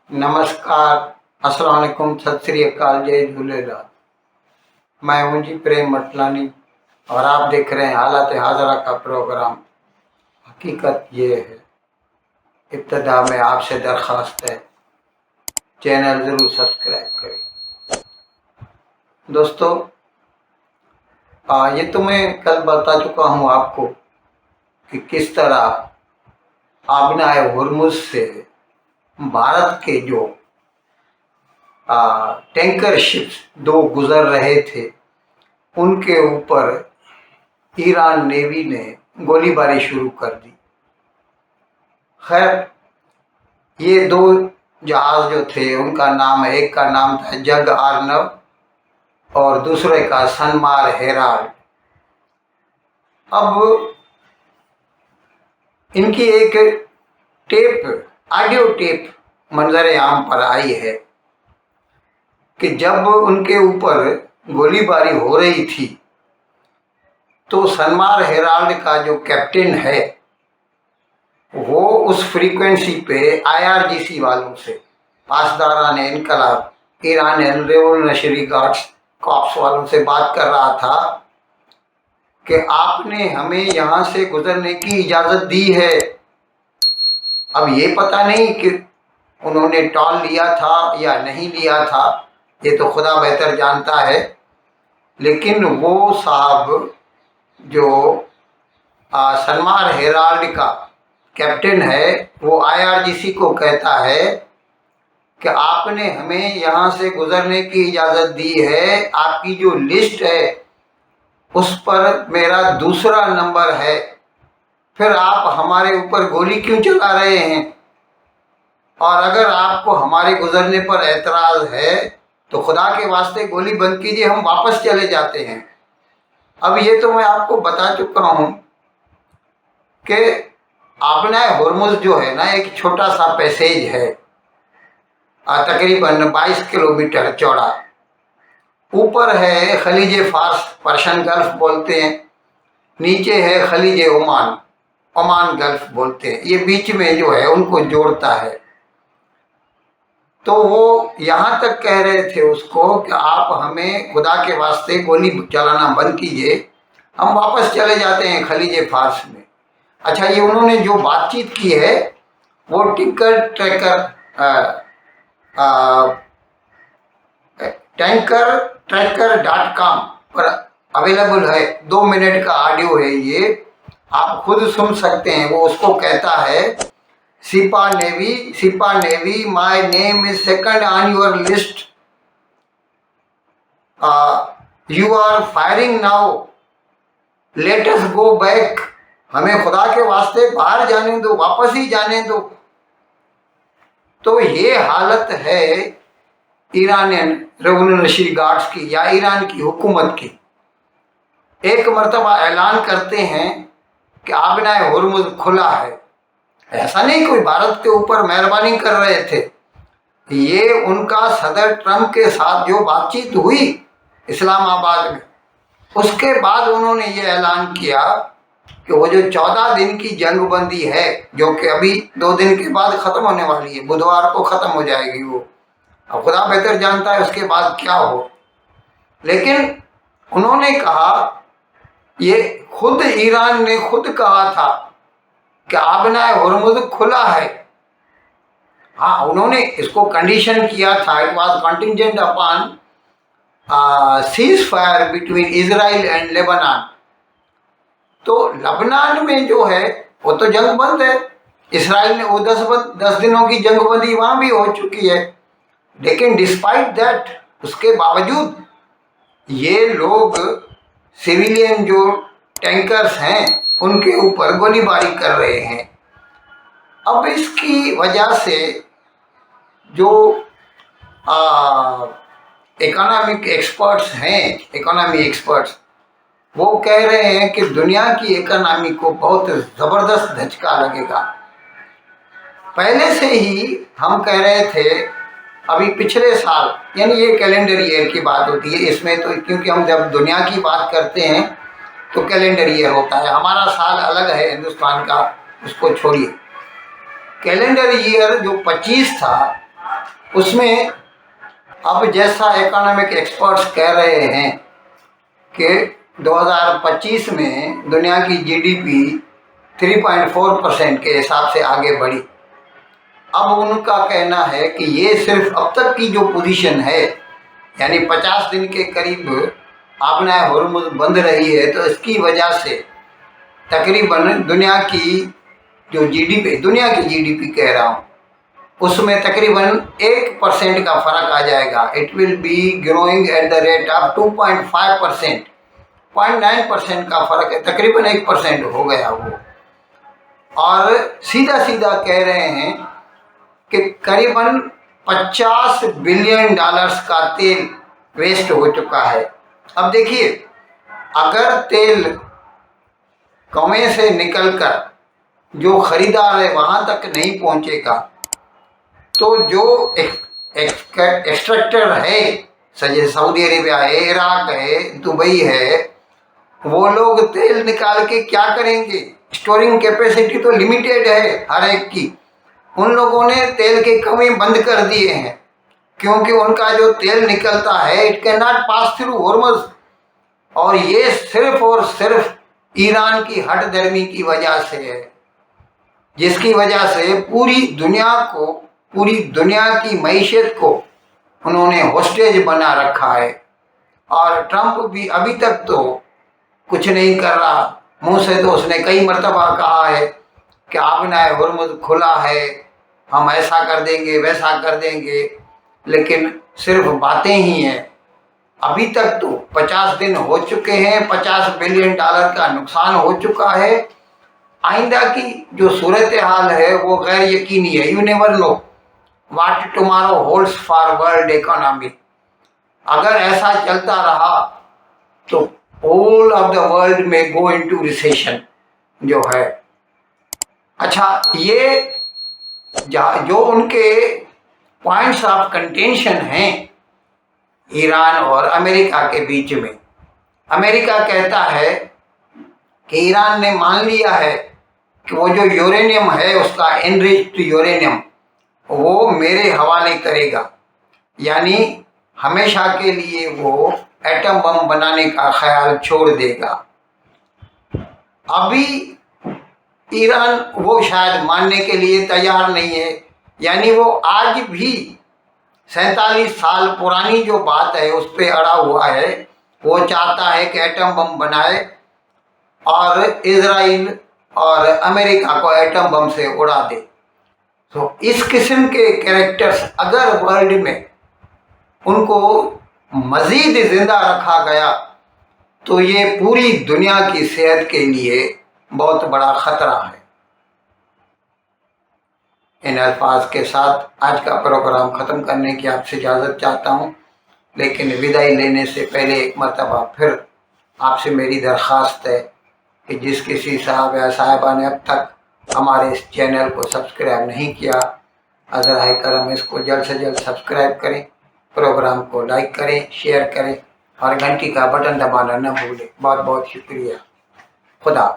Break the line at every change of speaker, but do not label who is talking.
नमस्कार, अस्सलाम वालेकुम, सत श्री अकाल, जय झूलेलाल। मैं हूं जी प्रेम मटलानी और आप देख रहे हैं हालात हाजरा का प्रोग्राम। हकीकत ये है, इब्तदा में आपसे दरख्वास्त है, चैनल ज़रूर सब्सक्राइब करें। दोस्तों, ये तो मैं कल बता चुका हूं आपको कि किस तरह आबनाए हुर्मुज़ से भारत के जो टैंकर शिप्स दो गुजर रहे थे, उनके ऊपर ईरान नेवी ने गोलीबारी शुरू कर दी। खैर, ये दो जहाज जो थे उनका नाम, एक का नाम था जग आर्नव और दूसरे का सनमार हेराल्ड। अब इनकी एक ऑडियो टेप मंजर आम पर आई है कि जब उनके ऊपर गोलीबारी हो रही थी तो सनमार हेराल्ड का जो कैप्टन है वो उस फ्रीक्वेंसी पे IRGC वालों से, पासदारान इनकलाब, ईरान रेवोल्यूशनरी गार्ड्स कॉर्प्स वालों से बात कर रहा था कि आपने हमें यहाँ से गुजरने की इजाज़त दी है। अब ये पता नहीं कि उन्होंने टॉल लिया था या नहीं लिया था, ये तो खुदा बेहतर जानता है। लेकिन वो साहब जो सनमार हेराल्ड का कैप्टन है, वो IRGC को कहता है कि आपने हमें यहाँ से गुजरने की इजाज़त दी है, आपकी जो लिस्ट है उस पर मेरा दूसरा नंबर है, फिर आप हमारे ऊपर गोली क्यों चला रहे हैं? और अगर आपको हमारे गुजरने पर एतराज़ है तो खुदा के वास्ते गोली बंद कीजिए, हम वापस चले जाते हैं। अब ये तो मैं आपको बता चुका हूँ कि आबनाए हुर्मुज़ जो है ना, एक छोटा सा पैसेज है, तकरीबन 22 किलोमीटर चौड़ा। ऊपर है खलीज फार्स, पर्शियन गल्फ बोलते हैं, नीचे है खलीज ओमान, ओमान गल्फ बोलते हैं। ये बीच में जो है उनको जोड़ता है। तो वो यहाँ तक कह रहे थे उसको कि आप हमें खुदा के वास्ते गोली चलाना बंद कीजिए, हम वापस चले जाते हैं खलीज फार्स में। अच्छा, ये उन्होंने जो बातचीत की है वो tankertracker.com पर अवेलेबल है। 2 मिनट का ऑडियो है, ये आप खुद सुन सकते हैं। वो उसको कहता है, सिपा navy, my name is second on your list, you are firing now, let us go back. हमें खुदा के वास्ते बाहर जाने दो, वापस ही जाने दो। तो ये हालत है ईरानियन रेवोल्यूशनरी गार्ड्स की या ईरान की हुकूमत की। एक मर्तबा ऐलान करते हैं कि आबनाए हुर्मुज़ खुला है। ऐसा नहीं कोई भारत के ऊपर मेहरबानी कर रहे थे, ये उनका सदर ट्रंप के साथ जो बातचीत हुई इस्लामाबाद में, उसके बाद उन्होंने ये ऐलान किया कि वो जो 14 दिन की जंगबंदी है, जो कि अभी 2 दिन के बाद ख़त्म होने वाली है, बुधवार को ख़त्म हो जाएगी वो, अब खुदा बेहतर जानता है उसके बाद क्या हो। लेकिन उन्होंने कहा, ये खुद ईरान ने खुद कहा था कि आबनाए हुर्मुज़ खुला है। हाँ, उन्होंने इसको कंडीशन किया था, it was contingent upon cease fire between Israel and Lebanon. तो लबनान में जो है वो तो जंग बंद है, इसराइल ने वो 10 दिनों की जंगबंदी वहाँ भी हो चुकी है। लेकिन डिस्पाइट दैट, उसके बावजूद ये लोग सिविलियन जो टैंकर्स हैं उनके ऊपर गोलीबारी कर रहे हैं। अब इसकी वजह से जो इकोनॉमिक एक्सपर्ट्स हैं, इकोनॉमी एक्सपर्ट्स, वो कह रहे हैं कि दुनिया की इकोनॉमी को बहुत ज़बरदस्त धचका लगेगा। पहले से ही हम कह रहे थे, अभी पिछले साल, यानी ये कैलेंडर ईयर की बात होती है इसमें, तो क्योंकि हम जब दुनिया की बात करते हैं तो कैलेंडर ईयर होता है, हमारा साल अलग है हिंदुस्तान का, उसको छोड़िए। कैलेंडर ईयर जो 25 था, उसमें अब जैसा इकोनॉमिक एक्सपर्ट्स कह रहे हैं कि 2025 में दुनिया की जीडीपी 3.4% के हिसाब से आगे बढ़ी। अब उनका कहना है कि ये सिर्फ अब तक की जो पोजीशन है, यानी 50 दिन के करीब आपना हुर्मुज़ बंद रही है, तो इसकी वजह से तकरीबन दुनिया की जीडीपी कह रहा हूँ, उसमें तकरीबन 1% का फ़र्क आ जाएगा। It will be growing at the rate of 2.5%, 0.9% का फ़र्क है, तकरीबन 1% हो गया वो। और सीधा सीधा कह रहे हैं कि करीबन 50 बिलियन डॉलर्स का तेल वेस्ट हो चुका है। अब देखिए, अगर तेल कुएं से निकलकर जो खरीदार है वहाँ तक नहीं पहुँचेगा, तो जो एक्सट्रैक्टर है, जैसे सऊदी अरेबिया है, इराक है, दुबई है, वो लोग तेल निकाल के क्या करेंगे? स्टोरिंग कैपेसिटी तो लिमिटेड है हर एक की। उन लोगों ने तेल के कुएं बंद कर दिए हैं, क्योंकि उनका जो तेल निकलता है it can not pass through Hormuz. और ये सिर्फ और सिर्फ ईरान की हठधर्मी की वजह से है, जिसकी वजह से पूरी दुनिया की मईशत को उन्होंने होस्टेज बना रखा है। और ट्रंप भी अभी तक तो कुछ नहीं कर रहा। मुंह से तो उसने कई मर्तबा कहा है कि आपना हुर्मुज़ खुला है, हम ऐसा कर देंगे वैसा कर देंगे, लेकिन सिर्फ बातें ही हैं। अभी तक तो 50 दिन हो चुके हैं, 50 बिलियन डॉलर का नुकसान हो चुका है। आइंदा की जो सूरत हाल है वो गैर यकीनी है। You never know what tomorrow holds for world economy. अगर ऐसा चलता रहा तो ऑल ऑफ द वर्ल्ड में गो इनटू रिसेशन जो है। अच्छा, ये जो उनके पॉइंट्स ऑफ कंटेंशन हैं ईरान और अमेरिका के बीच में, अमेरिका कहता है कि ईरान ने मान लिया है कि वो जो यूरेनियम है, उसका एनरिच्ड यूरेनियम, वो मेरे हवाले करेगा, यानी हमेशा के लिए वो एटम बम बनाने का ख्याल छोड़ देगा। अभी ईरान वो शायद मानने के लिए तैयार नहीं है, यानी वो आज भी 47 साल पुरानी जो बात है उस पर अड़ा हुआ है। वो चाहता है कि एटम बम बनाए और इजराइल और अमेरिका को एटम बम से उड़ा दे। तो इस किस्म के कैरेक्टर्स अगर वर्ल्ड में उनको मज़ीद ज़िंदा रखा गया तो ये पूरी दुनिया की सेहत के लिए बहुत बड़ा ख़तरा है। इन अल्फाज के साथ आज का प्रोग्राम ख़त्म करने की आपसे इजाज़त चाहता हूँ, लेकिन विदाई लेने से पहले एक मरतबा फिर आपसे मेरी दरख्वास्त है कि जिस किसी साहब या साहिबा ने अब तक हमारे इस चैनल को सब्सक्राइब नहीं किया, अज़र करम इसको जल्द से जल्द सब्सक्राइब करें, प्रोग्राम को लाइक करें, शेयर करें और घंटी का बटन दबाना न भूलें। बहुत बहुत शुक्रिया। खुदा।